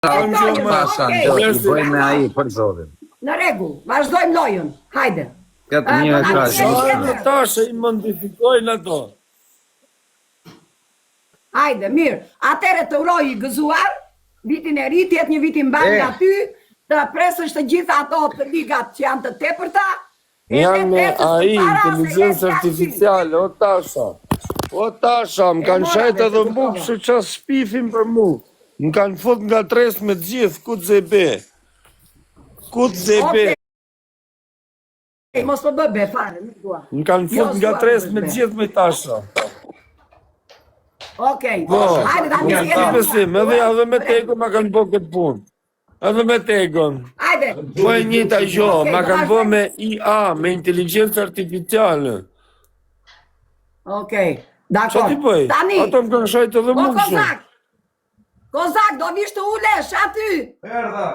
Tasha, i bëjmë me ai për zotin. Në rregull, vazhdojmë lojën. Hajde. Këtë një ka shumë. Tasha i modifikojnë ato. Hajde, mirë. Atëre të uroj i gëzuar, vitin e ri, tjetë një vitin bërë nga ty, të presësh të gjitha ato të ligat që janë të tepërta. Janë me AI, inteligencë artificiale, o Tasha. O Tasha, më kanë shajtë edhe bukë që qasë shpifin për mu. Më kanë fut nga tres me gjithë, ku të zebe. Ku të zebe. Mos të bëbe, fare, nuk dua. Më kanë fut nga tres me gjithë me Tasha. Okej, hajde ta një besim, edhe me Tegon ma kanë bo këtë punë. Edhe me Tegon. Hajde. Po e njëta gjo, ma kanë bo me IA, me inteligencë artificiale. Okej, dakor. Qa ti bëj? Ato më kanë shajtë edhe mund shumë. Kozak, do vish të ulesh aty. Erdha.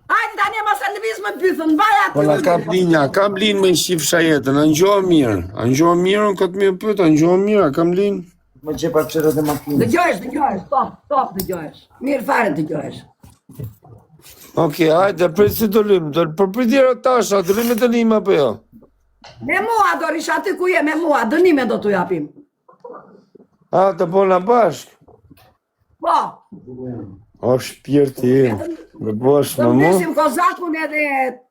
Hajde tani mos e lëviz më pythën, vaj aty. Po la kam linë me shqip shajetën, a ngjohë mirë. A ngjohë mirë, në këtë mirë pytë, a ngjohë mirë, a kam linë. Më gjepa qërët e makinë. Dëgjohesh, top dëgjohesh. Mirë fare dëgjohesh. Oke, hajde, prej si do limë, përpritjera Tasha, do limë të limë apo jo? Me mua do rish aty ku je, me mua, dënime do t'u japim. A, të bona bashkë? Po. O, shpirti im, me bosh Të më mu? mbesim Kozakun edhe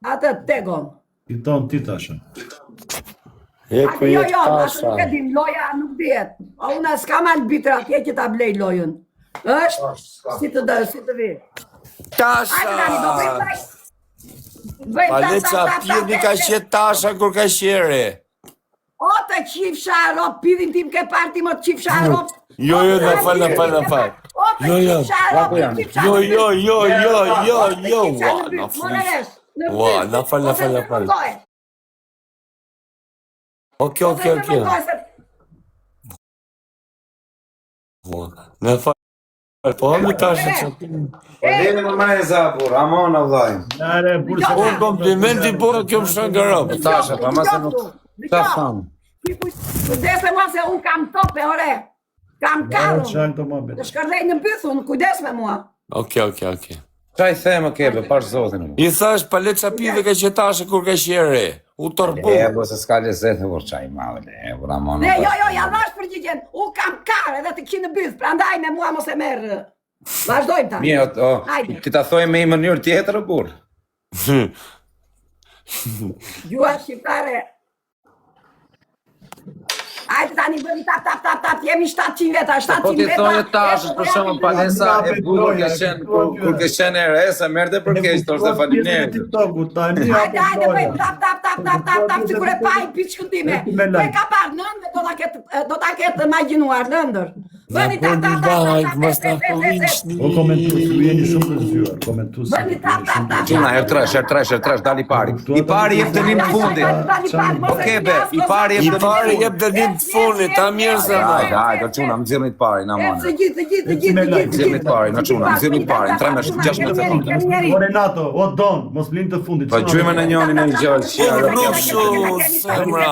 atë Tegon. I tonë ti Tasha. Eku Jo, jetë ashtë nuk e Tasha. dim, loja nuk bjet. A una s'kam albitra, atje që ta blej lojën. Është, si të vi. Hajde tani, do bëjmë Tasha! taj. Bëjmë Paleca pjeni ka qetë Tasha kur ka qere. O të qifsha rop, pidhin tim ke parti më të qifsha rop. Jo, na fal. O të qifsha rop, qifsha rop. Jo, na fal. Ua, na fal. Oke. Na fal. Po, më Tasha që ti... Deni më ma e zabur, amon avdhajnë. Nare, bursa. O, komplimenti bora kjo më shën nga rëpë. Tasha, pa ma se nuk... Ta thamë. Kujdes me mua se unë kam tope, ore. Kam karën. Qalë të më Të shkërdej në bythun, kujdes me mua. Oke. Qa i themë kebe, pash zotin. I thash Paleca pjeve ka qetë Tasha kur ka qere. U tërbu. Po se s'ka lezetë, por qa i madhe, por amon Ne, jo, ja dhash përgjigjen. Unë kam karë edhe të ki në byth, pra ndaj me mua mos e merë. Vazhdojmë ta. Mirë, ti ta thoj me i mënyrë tjetër, burë. Gjua shqiptare. Hajde tani bëni tap, jemi 700 veta, 700 veta. Po ti thoje Tasha, për shumë Palesa e bukur ke qenë, kur ke qenë e re, se merte për keq, të është e faliminderit. Hajde bëjmë tap, si kur e pajnë piçkëndime. Me ka parë nëndër, do ta ketë imaginuar nëndër. Bëni tap. O komentus, ju jeni shumë të zhjuar, komentus. Bëni tap. Quna, ertrash, dali pari. I pari jep dënim të fundit. Oke be, i pari I jep pari jep dënim të fundit, ta mirë se ma. Hajde, quna, më zirni të pari, na Të mone. gjithë. Zirni të pari, na quna, më zirni të pari, në 3-6 sekonda. O Renato, o Don, mos blind të fundit. Po gjujme në njoni në i gjallë, që O rrushu, semra.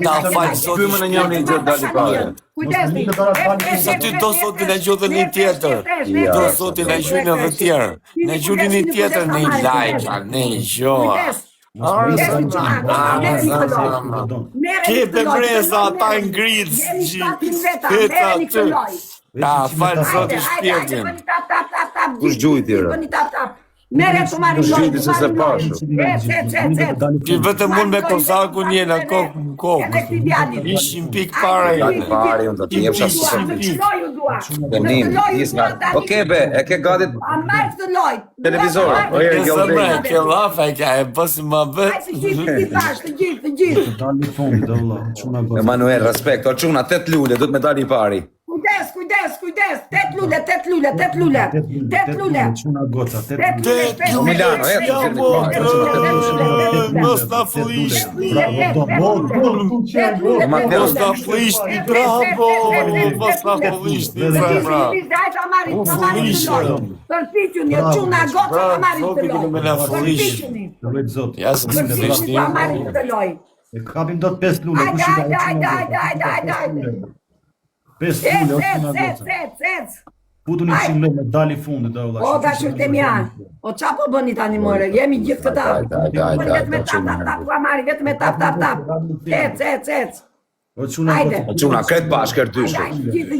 Ta falë zotë gjujme në njoni i gjallë, dali pari. Sa ty do zotin e gjodhe një tjetër. Do zotin e gjujnë edhe tjerë. Në gjujnë një tjetër në i lajqa, në i gjoa. Kepe breza, ta ngritë Heta të. Ta falë zotin shpirtin. Kush gjuj tjera? Mere të marim Kush gjujti se se pashu? Ti vetëm unë me Kozakun jena kokë në kokë. Ishim pik para Dali jene. pari, unë të të jep Ishim shasë pik. Dënim, isma. Oke be, e ke gati televizor. Semra, ke lafa e ka e bësi ma vetë. Të gjithë. Dali fundit, Allah, quna gota. Emanuel, respekt, o quna, 8 lule, do të me dali pari. Kujdes, 8 lule. Quna gota, Milano, e të zirni pari. Mos ta flishti. Mos ta flishti, bravo. Mos ta flishti, semra. Përpiquni, çuna gota ta marrin të lojë. Përpiquni. Ja se më flishti. Ta marrin të lojë. E kapim do të 5 lule, kush i ka? Hajde. 5 lule, o quna gota. Ec. Putu një qëllë me dali fundit, da valla. O, dashur të mja, o qa po bëni tani more, jemi gjithë këta. Vetëm me tap, amari, vetëm me tap. Ec. O quna Hajde. Çuna, kret bashkë dyshë. Gjithë,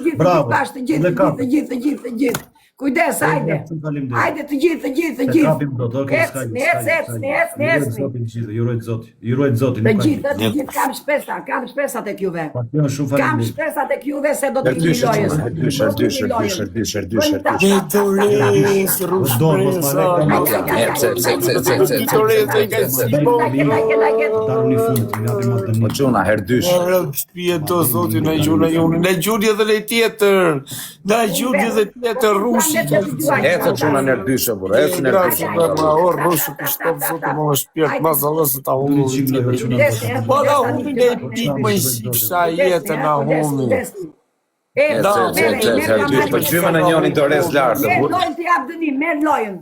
gjithë. Kujdes, hajde. Hajde të gjithë. Ec. Jurojt zoti. Të gjithë, kam shpesa të juve. Kam shpesa të juve se do të milojës. Po çuna, herdysh. Shpjeto, zoti, në gjurë jonë, në gjurë dhe tjetër, rushi. Ecë çuna herdysh, burr, ecë herdysh. Rushi kushton zoti, më shpirt, ma zallësë ta humë. Po da humë dhe pikë më shqipsa jetë na humë. Po gjymë në njënin të res lartë, Merë burr. lojën të jap dënim, merë lojën.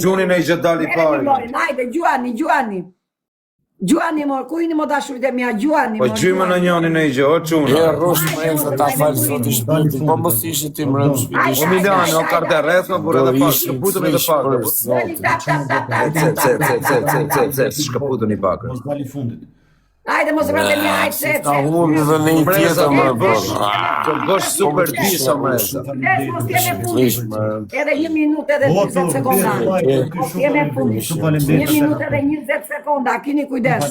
Gjuni në i gjë dali pari. Hajde, Gjuani mor, ku jeni mo dashurit e mia, Gjuani Po mor. gjymë në njënin në i gjë, o çuna. Rushi më e ta falë zoti shpirtin, po mos ishi ti më rëmë O shpirtin. Milani, o karte rreth, më burr edhe pas, shkëputën edhe pak. Shkëputën i pak. Mos dali fundit. Hajde, mos rrëte mia, hajde, Ta humë dhe në i tjetër më bësh, bërë. të bësh super disa më rresa. Mos jemi fundit. Edhe 1 minutë edhe 20 sekonda. Mos jemi fundit. 1 minutë edhe 20 sekonda, kini kujdes.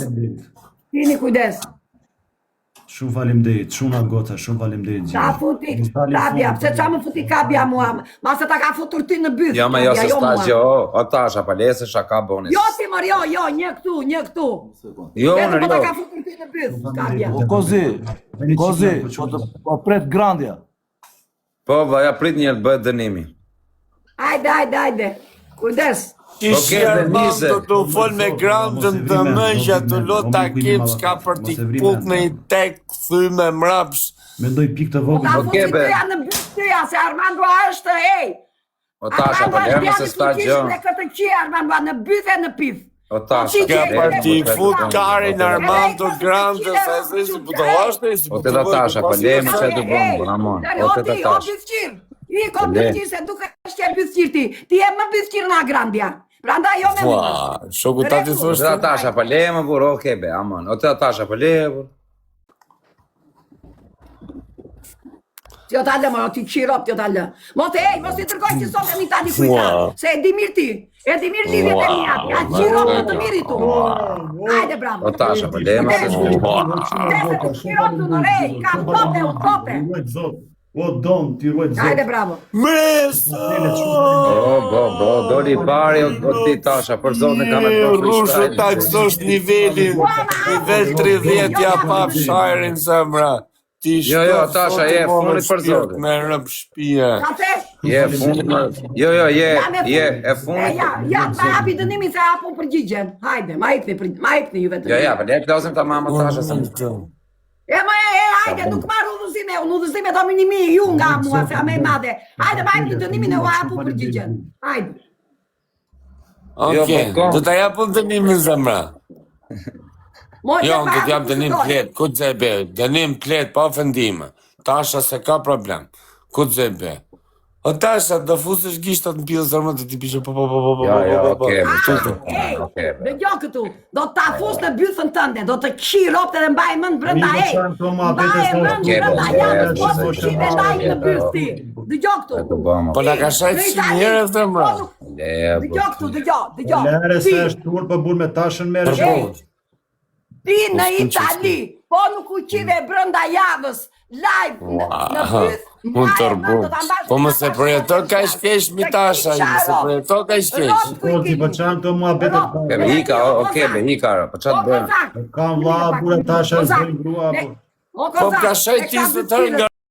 Shumë faleminderit, shumë goca, shumë faleminderit. Ta futi kabja, pse qa më futi kabja mua? Ma se ta ka futur ty në byth. Ja, ma jo se sta gjë, o tasha, palese, shaka bonus. Jo ti mër, jo, një këtu. Jo, Vetëm po ta jo. ka futur ty në byth, kabja. Kozi, po pret grandja. Po, vaja prit njërë bëhet dënimi. Hajde, kujdes. Kishë Armando të folë me grandën të mëngja të lota kip s'ka për t'i puk në i tek thyme mrapsh. Mendoj pikë të Po vogël. ta futi tyja në byth tyja, se Armando është, O tasha, palema se sta gjë. Në këtë qi, Armando, në byth e në pith. O tasha, Ka për t'i fut karin Armando grandës, a se si putohashtë, si O të da tasha, palema që të bëmë, Ramon. O të da tasha. I ko bythqir, se duke është e bythqir ti. Ti e më bythqir nga grandja. Pranda jo me më. Shoku ta ti O të thoshtë. da tasha, palema, bur, o kebe, amon. O të da tasha, palema, bur. Jo talë, mo, ti qirop, jo talë. Mos i tërgoj që sot e mi tani kujta. Se e di mirë ti. E di mirë livjet e mija. Ja qirop në të miri tu. Hajde, bravo. O tasha, palema, se shku. Qirop tu në rej, kam tope. Ruajt zot. O don, ti ruajt zot. Hajde, bravo. O, doli pari, o ti tasha, për zonë ka me të Rushu ta kësosh nivelin, nivel 30 ja pa fshajrin zemra. Jo, tasha, je funit për zonë. Me rëp shpia. Ka thesh? Je funit, jo, e funit. Ja, ta hapi dënimi se hapu përgjigjen. Hajde, ma ikni ju vetëm. Ja, për ne klasim ta mama tasha se Hajde, nuk marrë udhëzime, unë udhëzime do minimi ju nga mua, se a me madhe. Hajde, ma ikni dënimin e u hapu përgjigjen. Hajde. Oke, do të japun dënimin zemra. Jo, do të jap dënim plet, ku të zebe, dënim plet, pa ofendime. Tasha se ka problem, ku të zebe. O tasha, do fusësh gishtat në pjellë zërmë të ti pishe po. Dhe gjo këtu, do të fus në bythën tënde, do të kshi ropët edhe mbaj mënd brënda Mbaj mënd brënda janës, po të kshi dhe ndaj në byth ti. Dhe gjo këtu. Po na ka shajtë si njëre dhe mra. Dhe gjo këtu, dhe gjo. Lere se është tur për bur me tashën merë shumë. Ti në Itali, po nuk u qive brënda javës, live në byth. Unë tërbu. Po më se përjeto ka shkesh mi tasha, se përjeto ka shkesh. Po ti për qanë të mua betet pa. Kebe, hika, për qatë bëjmë. Kam la, bura tasha, zbëjnë grua. Po ka shajtë ti së tërë nga